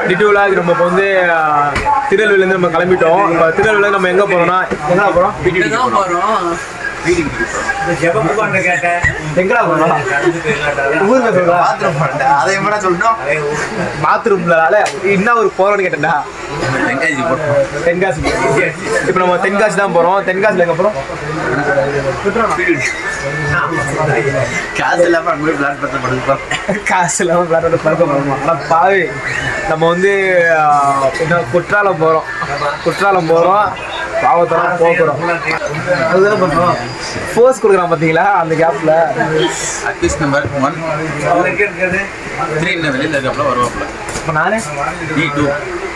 டிட்டு விழாக்கு நம்ம இப்போ வந்து திருநெல்வேலியிலேருந்து நம்ம கிளம்பிட்டோம். இப்போ திருநெல்வேலியில் நம்ம எங்கே போகிறோம்னா எங்கே போகிறோம்? வீட்டுக்கு போகிறோம். பாத்ரூம்ல என்ன ஒரு போறோம்னு கேட்டா தென்காசி. இப்ப நம்ம தென்காசி தான் போறோம். தென்காசில எங்க போறோம்? காசு இல்லாம பிளான் பண்ணுவோம். ஆனா பாவி நம்ம வந்து குற்றாலம் போறோம். குற்றாலம் போறோம். பாவத்தெல்லாம் போக்குறோம். அதுதானே பண்றோம். ஃபோர்ஸ் கொடுக்குறான் பார்த்தீங்களா அந்த கேப்ல. அட்லீஸ்ட் நம்பர் 1 3 வெளியில் இருக்காப்புல வருவாப்புல. இப்போ நானே நீ 2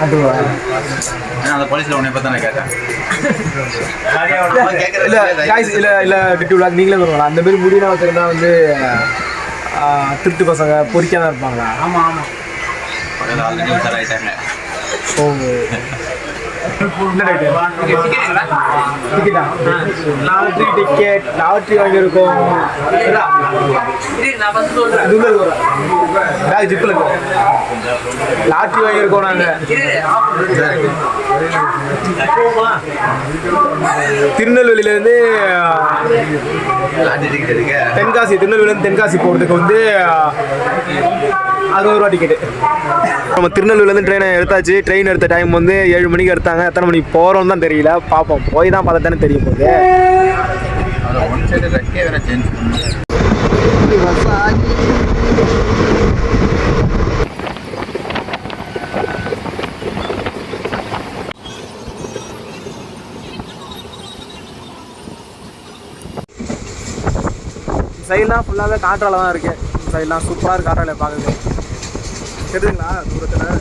அதுவா? அந்த போலீஸில் உன்னை பார்த்தா நான் கேட்டேன். இல்லை டிட்டு விழா நீங்களே வருவாங்களா? அந்த மாதிரி முடியலாம் வச்சுருந்தா வந்து திருட்டு பசங்க பொறிக்காக தான் இருப்பாங்களா? ஆமாம் ஆமாம், ஆல்ரெடி உஷார் ஆகிட்டாங்க. ஓ லாட்ரி டிக்கெட் லாட்ரி வாங்கியிருக்கோம். ஜிப்பில் லாட்ரி வாங்கியிருக்கோம் நாங்கள். திருநெல்வேலியிலேருந்து தென்காசி, திருநெல்வேலியிலேருந்து தென்காசி போகிறதுக்கு வந்து 60 ரூபா டிக்கெட்டு. நம்ம திருநெல்வேலியிலேருந்து ட்ரெயினை எடுத்தாச்சு. ட்ரெயின் எடுத்த டைம் வந்து 7 மணிக்கு எடுத்தாங்க. எத்தனை மணிக்கு போகிறோம்னு தான் தெரியல. பார்ப்போம், போய் தான் பார்த்தா தானே தெரியும் போது. சைட்லாம் ஃபுல்லாகவே காற்றால தான் இருக்குது. சைட்லாம் சூப்பராக இருக்குது. காற்றால பார்க்குறது தெரியுதுங்களா தூரத்தில்.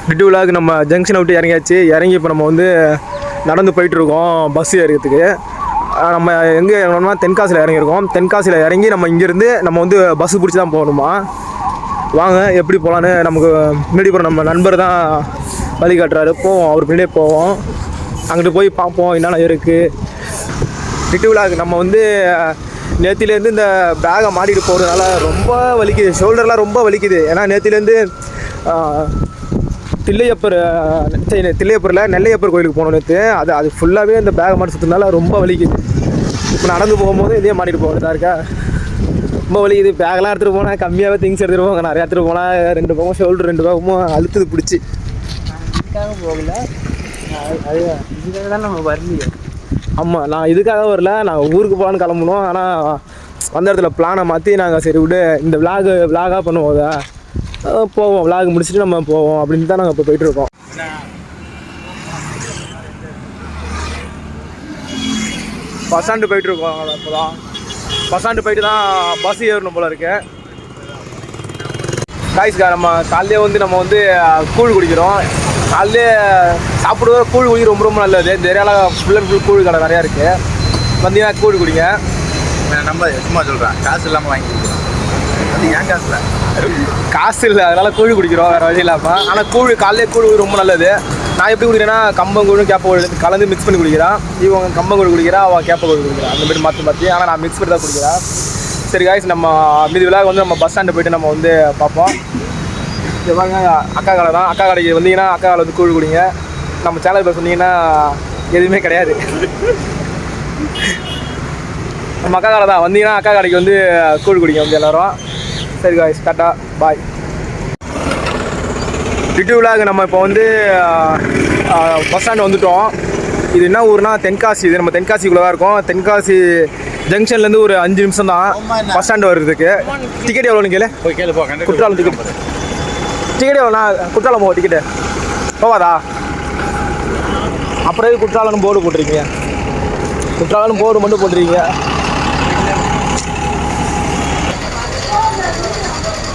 டிட்டு விழாவுக்கு நம்ம ஜங்ஷனை விட்டு இறங்கியாச்சு. இறங்கி இப்போ நம்ம வந்து நடந்து போயிட்டுருக்கோம் பஸ் ஏறிக்கிறதுக்கு. நம்ம எங்கே இறங்கணும்னா தென்காசியில் இறங்கியிருக்கோம். தென்காசியில் இறங்கி நம்ம இங்கேருந்து நம்ம வந்து பஸ்ஸு பிடிச்சி தான் போகணுமா. வாங்க எப்படி போகலான்னு நமக்கு முன்னாடி போகிற நம்ம நண்பர் தான் வழி காட்டுறாரு. போவோம், அவர் பின்னாடியே போவோம். அங்கிட்டு போய் பார்ப்போம் என்னென்ன இருக்குது. டிட்டு விழாவுக்கு நம்ம வந்து நேற்றுலேருந்து இந்த பேகை மாட்டிகிட்டு போகிறதுனால ரொம்ப வலிக்குது. ஷோல்டர்லாம் ரொம்ப வலிக்குது. ஏன்னா நேற்றுலேருந்து தில்லையப்பரில் நெல்லையப்பர் கோயிலுக்கு போனோம் நேற்று. அது ஃபுல்லாகவே இந்த பேகை மாட்டி சுற்றுனால ரொம்ப வலிக்குது. இப்போ நடந்து போகும்போது இதே மாட்டிகிட்டு போகிறதா இருக்கா, ரொம்ப வலிக்குது. பேகெலாம் எடுத்துகிட்டு போனால் கம்மியாகவே திங்ஸ் எடுத்துகிட்டு போவாங்க. நிறையா எடுத்துகிட்டு போனால் 2 பக்கமும் ஷோல்டர் 2 பக்கமும் அழுத்துது பிடிச்சி. இதுக்காக போகல, இதுக்காக தான் நம்ம வரலையே. ஆமாம், நான் இதுக்காக வரல. நான் ஊருக்கு போகலான்னு கிளம்பணும். ஆனால் வந்த இடத்துல பிளானை மாற்றி நாங்கள் சரி விடு இந்த விலாகாக பண்ணுவோதா போவோம், விலாக் முடிச்சுட்டு நம்ம போவோம் அப்படின்னு தான் நாங்கள் இப்போ போயிட்டுருக்கோம். பஸ் ஸ்டாண்டு போயிட்டுருக்கோம். இப்போ தான் பஸ் ஸ்டாண்டு போயிட்டு தான் பஸ் ஏறணும் போல் இருக்கு. காய்ஸ்கா நம்ம காலையிலே வந்து நம்ம வந்து கூழ் குடிக்கிறோம். காலையிலே சாப்பிடுவோம். கூழ் குடி ரொம்ப ரொம்ப நல்லது. இந்த ஏரியாவில் ஃபுல் அண்ட் ஃபுல் கூழ் கடை நிறையா இருக்குது. வந்தீங்கன்னா கூழ் குடிங்க. நம்ம சும்மா சொல்கிறேன், காசு இல்லாமல் வாங்கி கொடுக்குறோம். அது ஏன் காசு இல்லை, அதனால் கூழ் குடிக்கிறோம் வேறு வழி இல்லாமல். ஆனால் காலையிலே கூழ் ரொம்ப நல்லது. நான் எப்படி குடிக்கிறேன்னா கம்பங்கூழும் கேப்பக்கூழ் கலந்து மிக்ஸ் பண்ணி குடிக்கிறான். இவங்க கம்பங்கூழ் குடிக்கிறா, அவள் கேப்பக்கூழ் குடிக்கிறான். அந்த மாதிரி மாற்றி ஆனால் நான் மிக்ஸ் பண்ணி தான் குடிக்கிறேன். சரி காய்ஸ், நம்ம மீதி விழாவுக்கு வந்து நம்ம பஸ் ஸ்டாண்டு போய்ட்டு நம்ம வந்து பார்ப்போம். இது வாங்க அக்கா கடை தான். அக்கா கடைக்கு வந்தீங்கன்னா அக்கா கடை வந்து கூழ் குடிங்க. நம்ம சேனல் பேர் சொன்னீங்கன்னா எதுவுமே கிடையாது. நம்ம அக்கா கடை தான். வந்தீங்கன்னா அக்கா கடைக்கு வந்து கூழ் குடிங்க வந்து எல்லோரும். சரி காய்ஸ், டாட்டா பாய். டிட்டு விழாவுக்கு நம்ம இப்போ வந்து பஸ் ஸ்டாண்டு வந்துவிட்டோம். இது என்ன ஊர்னா தென்காசி. இது நம்ம தென்காசிக்குள்ளே தான் இருக்கோம். தென்காசி ஜங்ஷன்லேருந்து ஒரு 5 நிமிஷம் தான் பஸ் ஸ்டாண்டு வர்றதுக்கு. டிக்கெட் எவ்வளோன்னு கேளு. போய் கேளு போ. குற்றாலம் டிக்கெட் எவ்வளோண்ணா? குற்றாலம் போவோம் டிக்கெட்டு போவாதா? அப்புறம் குற்றாலம் போர்டு போட்டிருக்கீங்க. குற்றாலம் போர்டு மட்டும் போட்டிருக்கீங்க.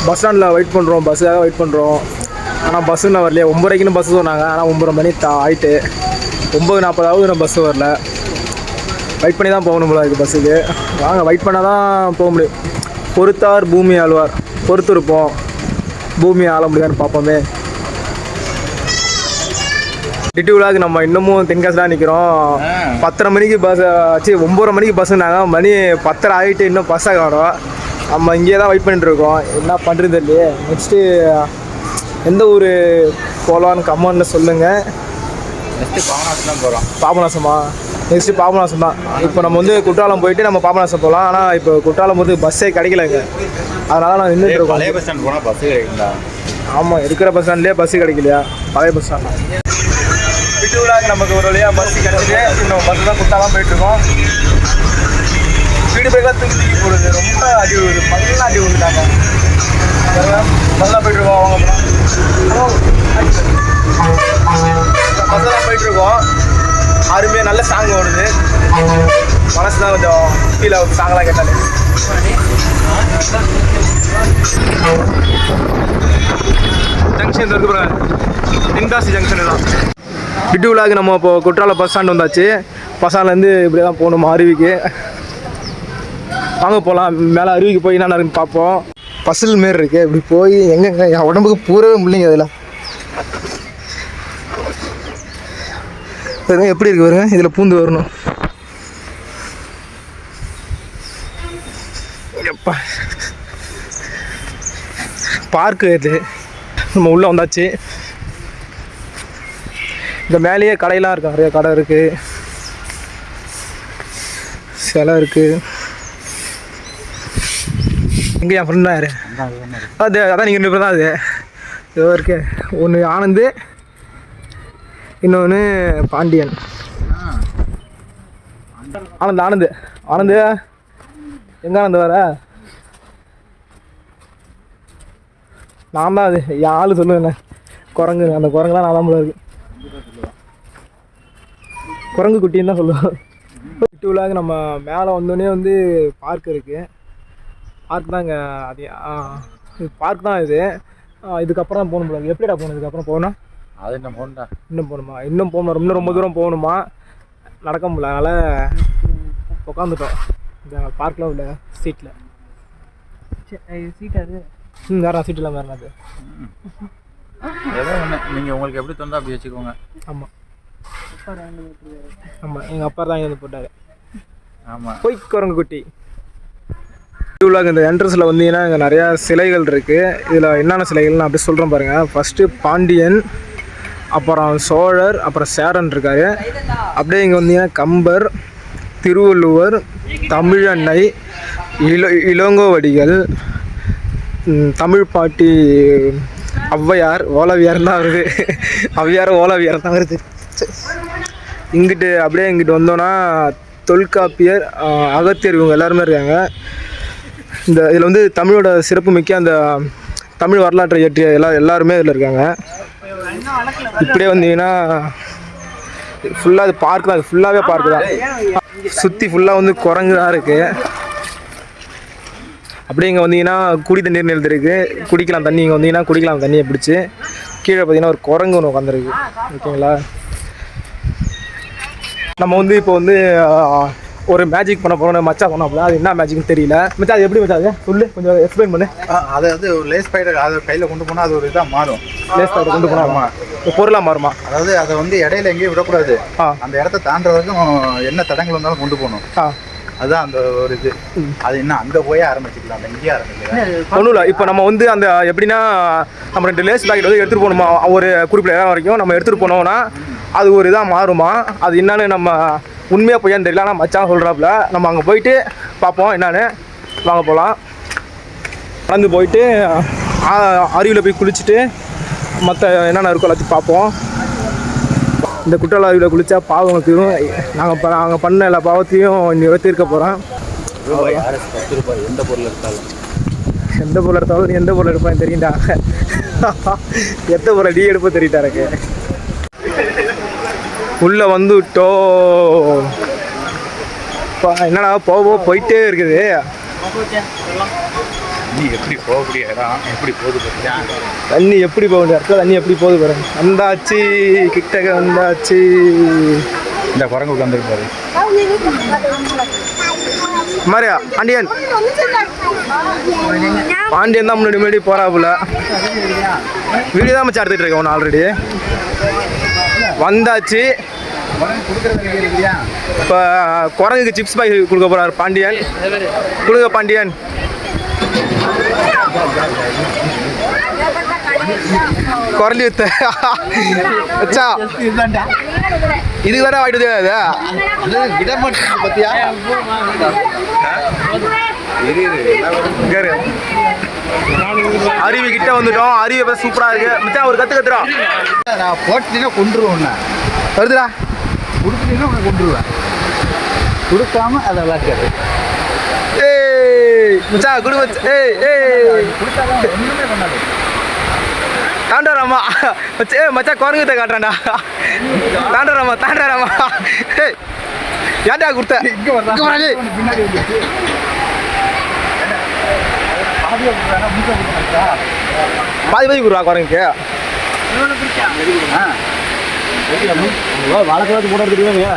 பஸ் ஸ்டாண்டில் வெயிட் பண்ணுறோம், பஸ்ஸுக்காக வெயிட் பண்ணுறோம். ஆனால் பஸ்ஸு இன்னும் வரலையே. 9:30க்குன்னு பஸ்ஸு சொன்னாங்க. ஆனால் 9:30 மணி ஆகிட்டு 9:40 நம்ம பஸ்ஸு வரல. வெயிட் பண்ணி தான் போகணும் போல இருக்குது பஸ்ஸுக்கு. வாங்க வெயிட் பண்ணால் தான் போக முடியும். பொறுத்தார் பூமி ஆழ்வார். பொறுத்து இருப்போம், பூமியை ஆள முடியாதுன்னு பார்ப்போமே. டிட்டு விழாவுக்கு நம்ம இன்னமும் தென்காசி தான் நிற்கிறோம். 10:30 மணிக்கு பஸ் ஆச்சு. 9:30 மணிக்கு பஸ்ஸுனாங்க. மணி 10:30 ஆகிட்டு இன்னும் பஸ்ஸாக காணும். நம்ம இங்கே தான் வெயிட் பண்ணிட்டு இருக்கோம். என்ன பண்ணுறது இல்லையே. நெக்ஸ்ட்டு எந்த ஊர் போகலான்னு கமெண்ட்டில் சொல்லுங்கள். நெக்ஸ்ட்டு பாபநாசம் தான் போகிறோம். பாபநாசமா? நெக்ஸ்ட்டு பாபநாசம் தான். இப்போ நம்ம வந்து குற்றாலம் போயிட்டு நம்ம பாபநாசம் போகலாம். ஆனால் இப்போ குற்றாலம் போது பஸ்ஸே கிடைக்கலங்க. அதனால் நான் நின்றுட்டு இருக்கோம். பழைய பஸ் ஸ்டாண்ட் போனால் பஸ்ஸு கிடைக்குங்களா? ஆமாம், இருக்கிற பஸ் ஸ்டாண்ட்லேயே பஸ்ஸு கிடைக்கலையா? பழைய பஸ் ஸ்டாண்ட் தான். வீட்டுக்குள்ளாக நமக்கு ஒரு வழியாக பஸ்ஸு கிடச்சிட்டு நம்ம பஸ்ஸு தான் குற்றாலம் போயிட்டுருக்கோம். வீடு பைக்கெலாம் தூக்கி போடுது. ரொம்ப அடி விழுது. பல்லாம் அடி விழுந்துட்டாங்க. பஸ்ஸெலாம் போயிட்டுருக்கோம். அவங்க பஸ்ஸெல்லாம் போயிட்டுருக்கோம். அருமையாக நல்ல சாங் ஓடுது. மனசு தான் கொஞ்சம் ஃபீல் ஆகுது சாங்கெல்லாம் கேட்டாலே. ஜங்ஷன் இருக்கு பாருங்க, தென்காசி ஜங்ஷன் தான். விட்டுவிழாக்கு நம்ம இப்போ குற்றாலம் பஸ் ஸ்டாண்ட் வந்தாச்சு. பஸ் ஸ்டாண்ட்லேருந்து இப்படி தான் போகணும் அருவிக்கு. வாங்க போகலாம். மேலே அருவிக்கு போய் என்ன இருக்குன்னு பார்ப்போம். பசில் மாரி இருக்குது. இப்படி போய் எங்கெங்க என் உடம்புக்கு பூரவே முடியலைங்க. அதில் பாருங்க எப்படி இருக்கு பாருங்க. இதில் பூந்து வரணும். எப்பா பார்க்கு இது. நம்ம உள்ளே வந்தாச்சு. இந்த மேலேயே கடையெல்லாம் இருக்கு. நிறைய கடை இருக்குது, சிலை இருக்குது. எங்கே என் ஃப்ரெண்ட் தான் யார்? அது அதான் நீங்கள் 2 பேர் தான். அது ஏதோ இருக்கு. ஒன்று ஆனந்து, இன்னொன்று பாண்டியன். ஆனந்து எங்கே ஆனந்து வர? நான் தான். அது என் ஆள் சொல்லுவேண்ணே. குரங்கு, அந்த குரங்கு தான் நான் தான் போல இருக்கு. குரங்கு குட்டின்னு தான் சொல்லுவேன். விட்டுவிழாக்கு நம்ம மேலே வந்தோடனே வந்து பார்க் இருக்குது. பார்க் தான் இங்கே. அது பார்க் தான் இது. இதுக்கப்புறம் தான் போகணும் போல. எப்படிடா போகணும்? இதுக்கப்புறம் போகணும். அது என்ன போகணுண்டா? இன்னும் போகணுமா? இன்னும் போகணும். இன்னும் ரொம்ப தூரம் போகணுமா? நடக்க முடியல. அதனால் உட்காந்துட்டோம் இந்த பார்க்கில் உள்ள சீட்டில். சீட் அது வேறு சீட்டில் வேறு அது. ஏதோ ஒன்று நீங்கள் உங்களுக்கு எப்படி தோணுதோ அப்படி வச்சுக்கோங்க. ஆமாம் ஆமாம், எங்கள் அப்பா தான் இங்கே வந்து போட்டார். ஆமாம், போய் குரங்கு குட்டி. விட்டுவிழாக்கு இந்த என்ட்ரன்ஸில் வந்தீங்கன்னா இங்கே நிறையா சிலைகள் இருக்குது. இதில் என்னென்ன சிலைகள்னு அப்படி சொல்கிறேன் பாருங்கள். ஃபஸ்ட்டு பாண்டியன், அப்புறம் சோழர், அப்புறம் சேரன் இருக்கார். அப்படியே இங்கே வந்தீங்கன்னா கம்பர், திருவள்ளுவர், தமிழன்னை, இளங்கோவடிகள், தமிழ் பாட்டி, ஔவையார், ஓலவியார் தான் வருது. ஔவையார் ஓலவியார் தான் வருது. இங்கிட்டு அப்படியே இங்கிட்டு வந்தோன்னா தொல்காப்பியர், அகத்தியர், இவங்க எல்லாருமே இருக்காங்க. இந்த இதில் வந்து தமிழோட சிறப்பு மிக்க அந்த தமிழ் வரலாற்றை இயற்றிய எல்லாருமே இதில் இருக்காங்க. இப்படியே வந்தீங்கன்னா ஃபுல்லாக அது பார்க் தான். ஃபுல்லாகவே பார்க்கு தான். சுற்றி ஃபுல்லாக வந்து குரங்கு தான் இருக்குது. அப்படியே இங்கே வந்தீங்கன்னா குடி தண்ணீர் நிறுத்தி இருக்குது. குடிக்கலாம் தண்ணி. இங்கே வந்தீங்கன்னா குடிக்கலாம் தண்ணியை பிடிச்சி. கீழே பார்த்தீங்கன்னா ஒரு குரங்கு ஒன்று உட்காந்துருக்கு. ஓகேங்களா? நம்ம வந்து இப்போ வந்து ஒரு மேஜிக் பண்ண போகிறோம். மச்சா பண்ணாப்புல. அது என்ன மேஜிக்னு தெரியல. மச்சா அது எப்படி மச்சா? அது சொல்லு, கொஞ்சம் எக்ஸ்பிளைன் பண்ணு. அதாவது ஒரு லேஸ் பைடர் அதை கையில் கொண்டு போனால் அது ஒரு இதாக மாறும். லேஸ் பைடர் கொண்டு போனால் பொருளாக மாறுமா? அதாவது அதை வந்து இடையில எங்கேயும் விடக்கூடாது. அந்த இடத்த தாண்டுற வரைக்கும் என்ன தடங்கள் வந்தாலும் கொண்டு போகணும். அதுதான் அந்த ஒரு இது. அது இன்னும் அங்கே போய் ஆரம்பிச்சிக்கலாம், அந்த இங்கேயே ஆரம்பிக்கலாம். ஒன்றும் இல்லை. இப்போ நம்ம வந்து அந்த எப்படின்னா நம்ம 2 லேஸ் பேக்கெட் வந்து எடுத்துகிட்டு போகணுமா? ஒரு குறிப்பிட்ட இடம் வரைக்கும் நம்ம எடுத்துகிட்டு போனோம்னா அது ஒரு இதாக மாறுமா? அது என்னன்னு நம்ம உண்மையாக போயான்னு தெரியல. ஆனால் மச்சான் சொல்கிறாப்புல. நம்ம அங்கே போயிட்டு பார்ப்போம் என்னன்னு. வாங்க போகலாம். நடந்து போயிட்டு அருவியில் போய் குளிச்சுட்டு மற்ற என்னென்ன இருக்கோ எல்லாத்தையும் பார்ப்போம். இந்த குற்றால அருவியில் குளித்தா பாவத்தையும் நாங்கள் பண்ண எல்லா பாவத்தையும் இன்னும் தீர்க்க போகிறோம். எந்த பொருள் எடுத்தாலும் நீ எந்த பொருள் எடுப்பான்னு தெரியுண்டா. எந்த பொருளை நீ எடுப்ப தெரியுட்டா எனக்கு. உள்ளே வந்துட்டோம். என்னடா போயிட்டே இருக்குது. நீ எப்படி போகக்கூடிய இடம் எப்படி போகுது பார்த்தியா? தண்ணி எப்படி போக வேண்டிய இடத்துல தண்ணி எப்படி போகுது பாருங்க. வந்தாச்சு, கிட்டக்க வந்தாச்சு. இந்த குரங்கு உட்காந்துருப்பாரு. மாதிரியா பாண்டியன் தான் முன்னாடி போறாப்புல. வீடியோ தான் மச்சான் எடுத்துட்டு இருக்கேன். ஒன்று ஆல்ரெடி வந்தாச்சு. இப்போ குரங்குக்கு சிப்ஸ் பாய் கொடுக்க போறாரு பாண்டியன். கொடுங்க பாண்டியன். குரலி வித்த வச்சா இதுக்கு தானே வாங்கிட்டு விட மாட்டேன் பத்தியா அருவி கிட்ட வந்துட்டோம். அருவி இப்போ சூப்பரா இருக்கு மச்சான். ஒரு கத்துறோம். நான் போட்டீங்கன்னா கொண்டுருவேன். வருதுடா கொடுத்துட்டீங்கன்னா உனக்கு கொண்டுருவேன். கொடுக்காம அதை விளாக்காது. ஏய் மச்சான் குடு மச்சான். ஏய் கொடுத்தாதான் ஒண்ணுமே பண்ணாது. தாண்டாராமா மச்சா. மச்சான் குரங்குத்த காட்டுறான்டா. தாண்டாராமா. ஏய் ஏன்டா கொடுத்த? இங்க வர்றாங்க பின்னாடி வந்துச்சு. பாதி குடுறா குரங்குக்கு. வளர்க்கறது கூட எடுத்துருவாங்க.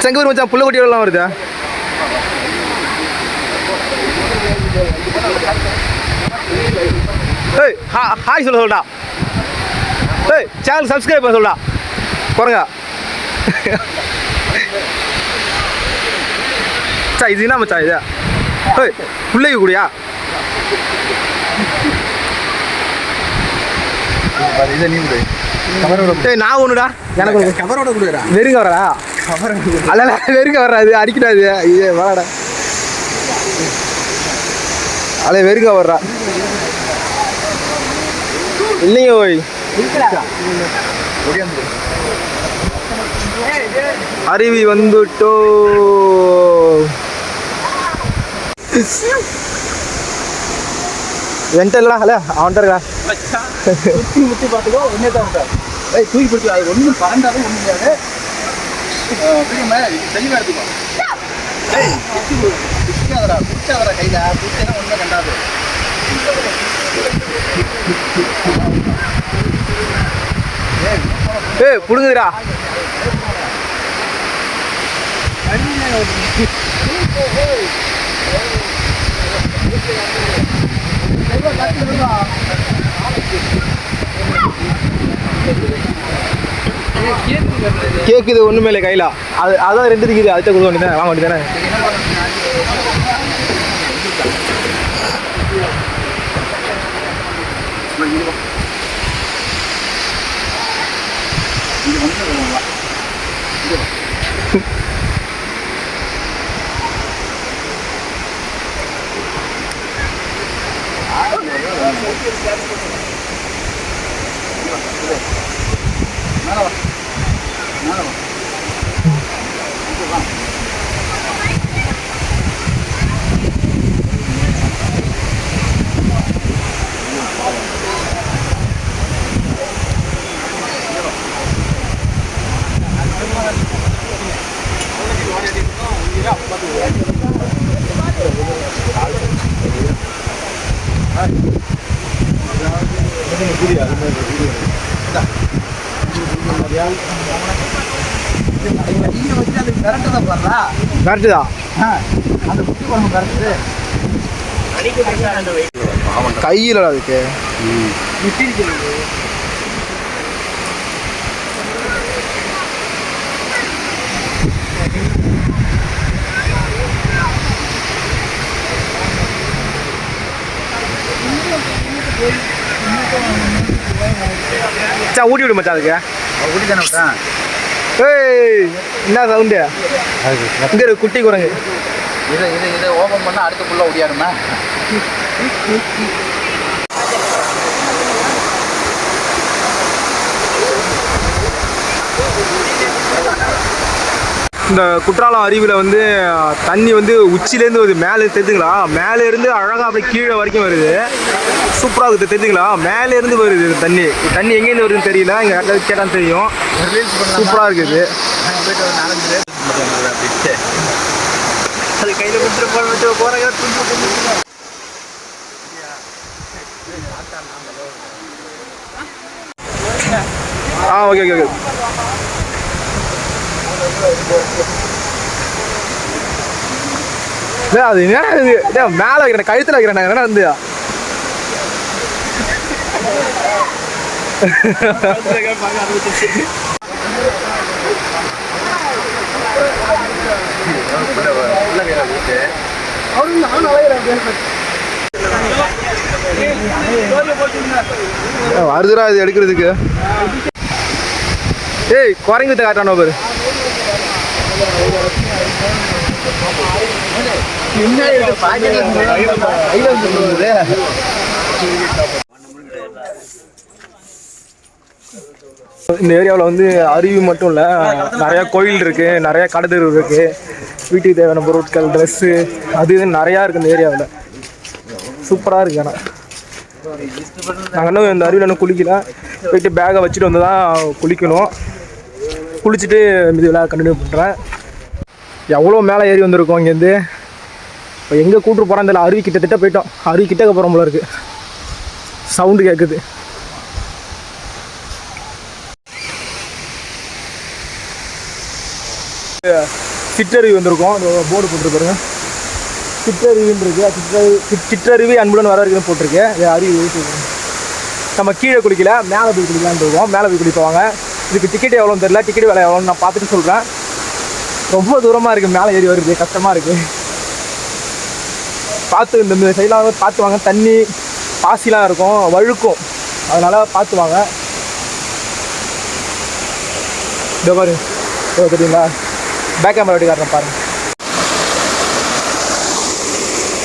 செங்கூர் மச்சான் புள்ள குட்டிகள்லாம் வருதா? ஏய் ஹாய் சொல்டா. ஏய் சேனல் சப்ஸ்கிரைப் பண்ண சொல்டா குரங்கா. மச்சா இது என்ன மச்சா இது? ஏய் பிள்ளைக்கு கூடியா? ஏய் நான் ஒண்ணுடா. எனக்கு கவரோட கொடுக்குறா. வெறுங்க வரடா. அல்ல வெறுங்க வர்றாது அடிக்கிறாது. ஐயே வாடா. அல்ல வெறுங்க வர்றா இல்லைங்க. ஓய் அருவி வந்துட்டோ. என்கிட்ட இல்லடா. அல்ல அவன்கிட்ட இருக்கா. முத்தி பார்த்துக்கோ. ஒன்னே தான் இருக்கா. ஏய் தூக்கி பிடிச்சி அது ஒன்றும் பறந்தாலும் ஒன்றும் முடியாது. தெளிவாக எடுத்துக்கோ. ஏய் பிடிச்சாதரா கையில் பிடிச்சா ஒன்றும் கண்டாது. ஏய் புடுங்குதுடா. கேக்குது ஒண்ணுமே இல்லை கையில. அதான் 2 இருக்குது. அதுதான் கொடுக்க வேண்டியதானே. வாங்க வேண்டியதானே. கரெக்டுதா. கையில் அதுக்கு ஊட்டி விடு மச்சான். அதுக்கு ஊட்டி தானே விட்டேன். ஏய் என்ன சவுண்டு? இங்கே ஒரு குட்டி குரங்கு. இதை ஓபன் பண்ணால் அடுத்துக்குள்ளே ஓடியாருமா? இந்த குற்றாலம் அருவியில் வந்து தண்ணி வந்து உச்சிலேருந்து வருது. மேலே தெரிஞ்சுங்களா? மேலே இருந்து அழகாக அப்படியே கீழே வரைக்கும் வருது. சூப்பராக இருக்குது. தெரிஞ்சுங்களா? மேலே இருந்து வருது தண்ணி. தண்ணி எங்கேருந்து வருதுன்னு தெரியல. இங்கே யாருக்காவது கேட்டான்னு தெரியும். சூப்பராக இருக்குது. அது கையில் கொடுத்துட்டு போகிறாங்க. Okay okay okay. அது என்ன இது? மேலே வைக்கிறேன், கழுத்தில் வைக்கிறேன். என்ன வந்து வருதுடா இது எடுக்கிறதுக்கு. ஏய் குரங்கு காட்டானோ பாரு. இந்த ஏரியாவில் வந்து அருவி மட்டும் இல்லை, நிறையா கோயில் இருக்குது, நிறையா கடை தெரு இருக்குது, வீட்டுக்கு தேவையான பொருட்கள், ட்ரெஸ்ஸு, அது இதுன்னு நிறையா இருக்குது இந்த ஏரியாவில். சூப்பராக இருக்குது. ஆனால் நாங்கள் இன்னும் இந்த அருவியில் இன்னும் குளிக்கல, போயிட்டு பேக்கை வச்சுட்டு வந்து தான் குளிக்கணும். குளிச்சுட்டு மீதி விழா கண்டினியூ பண்ணுறேன். எவ்வளோ மேலே ஏறி வந்திருக்கோம் இங்கேருந்து. இப்போ எங்கே கூப்பிட்டு போகிறோம் இந்த அருவி கிட்டத்தட்ட போயிட்டோம். அருவி கிட்டக்க போகிறோம் போல இருக்குது. சவுண்டு கேட்குது. சிற்றருவி வந்திருக்கோம். போர்டு போட்டுருப்பாருங்க, சிற்றருவின்னு இருக்குது. சிற்றருவி அன்புடன் வர இருக்குன்னு போட்டிருக்கு. அருவி நம்ம கீழே குளிக்கல, மேலே போய் குளிக்கலான்னு இருக்கோம். மேலே போய் குளிப்பாங்க. இதுக்கு டிக்கெட் எவ்வளோன்னு தெரியல, டிக்கெட் விலை எவ்வளோன்னு நான் பார்த்துட்டு சொல்கிறேன். ரொம்ப தூரமாக இருக்குது, மேலே ஏறி வருது, கஷ்டமாக இருக்குது. பார்த்து இந்த சைடெலாம் பார்த்து வாங்க, தண்ணி பாசிலாம் இருக்கும், வழுக்கும், அதனால் பார்த்து வாங்க. இதோ பாரு, தெரியுங்களா, பேக் கேமரா வெட்டி காட்டுறேன் பாருங்கள்.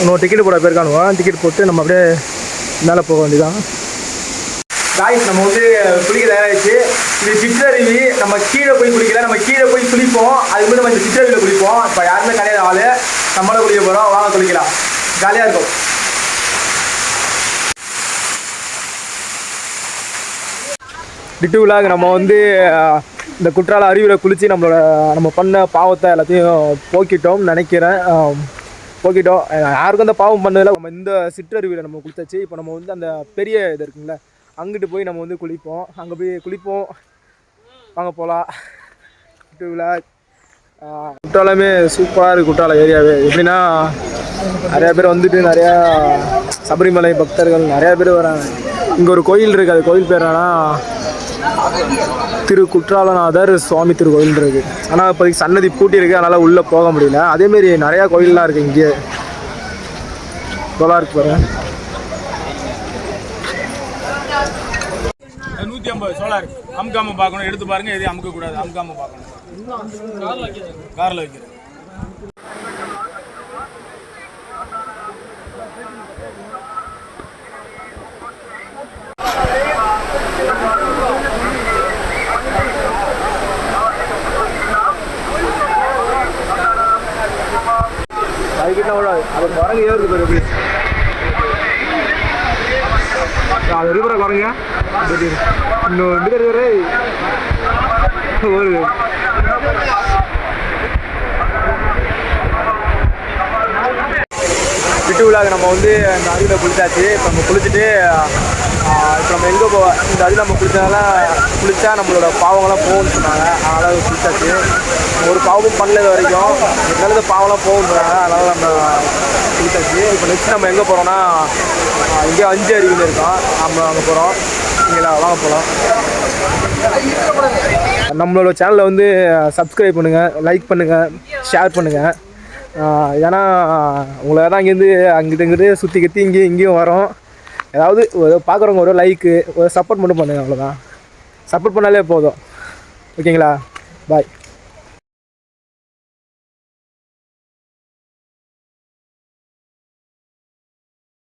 இன்னொரு டிக்கெட் போட போயிருக்கானுவோம். டிக்கெட் போட்டு நம்ம அப்படியே மேலே போக வேண்டியதான். காய்ஸ் நம்ம வந்து குளிக்க தயாராகிடுச்சு. இது சிற்றருவி. நம்ம கீழே போய் குளிக்கல, நம்ம கீழே போய் குளிப்போம். அதுக்கு முன்னாடி நம்ம இந்த சிற்றருவியில் குளிப்போம். இப்போ யாருமே கிடையாது ஆள், நம்மளும் குளிக்க போகிறோம். வாங்க குளிக்கலாம், ஜாலியாக இருக்கும். டிட்டு விழாக்கு நம்ம வந்து இந்த குற்றால அருவியில் குளித்து நம்ம பண்ண பாவத்தை எல்லாத்தையும் போக்கிட்டோம்னு நினைக்கிறேன். போக்கிட்டோம். யாருக்கும் அந்த பாவம் பண்ணதில்லை. நம்ம இந்த சிற்றருவியில் நம்ம குளித்தாச்சு. இப்போ நம்ம வந்து அந்த பெரிய இது இருக்குங்கள, அங்கிட்டு போய் நம்ம வந்து குளிப்போம். அங்கே போய் குளிப்போம். வாங்க போகலாம். விழா குற்றாலமே சூப்பராக இருக்குது. குற்றாலம் ஏரியாவே எப்படின்னா, நிறையா பேர் வந்துட்டு, நிறையா சபரிமலை பக்தர்கள் நிறையா பேர் வராங்க. இங்கே ஒரு கோயில் இருக்குது, அது கோயில் பேர் என்னன்னா திரு குற்றாலநாதர் சுவாமி திருக்கோயில் இருக்குது. ஆனால் இப்போதைக்கு சன்னதி பூட்டி இருக்குது, அதனால் உள்ளே போக முடியல. அதேமாரி நிறையா கோயிலெலாம் இருக்குது இங்கே. நல்லா இருக்கு பாருங்க. 150 சோலார் அமுக்காம பார்க்கணும், எடுத்து பாருங்க. எதையும் அமுக்க கூடாது, அமுக்காம பார்க்கணும். காரில் வைக்கிறது. அதுக்கிட்ட விடாது, அது குரங்கு ஏறுது பாரு. எப்படி அது இருக்கிற குரங்க இன்னும் ஒரு விட்டு விழாக்கு நம்ம வந்து இந்த அருவியில் குளிச்சாச்சு. இப்போ நம்ம குளிச்சுட்டு இப்போ நம்ம எங்கே போவோம், இந்த அருவியில் நம்ம குளித்தா நம்மளோட பாவங்கள்லாம் போகும்னு சொன்னாங்க. அதனால் குளிச்சாச்சு. ஒரு பாவமும் பண்ணது வரைக்கும் இந்த பாவம்லாம் போகும்னு சொன்னாங்க. அதனால் நம்ம குளிச்சாச்சு. இப்போ நெக்ஸ்ட் நம்ம எங்கே போகிறோம்னா, இங்கே 5 அருவின்னு இருக்கோம். நம்ம அங்கே போகிறோம். நீங்களா வாங்க போகலாம். நம்மளோட சேனலில் வந்து சப்ஸ்கிரைப் பண்ணுங்கள், லைக் பண்ணுங்கள், ஷேர் பண்ணுங்கள். ஏன்னா உங்களை தான் அங்கிட்டு சுற்றி கற்றி இங்கேயும் வரோம். ஏதாவது பார்க்குறவங்க ஒரு லைக்கு, ஒரு சப்போர்ட் மட்டும் பண்ணுங்கள். அவ்வளோதான். சப்போர்ட் பண்ணாலே போதும். ஓகேங்களா? பாய்.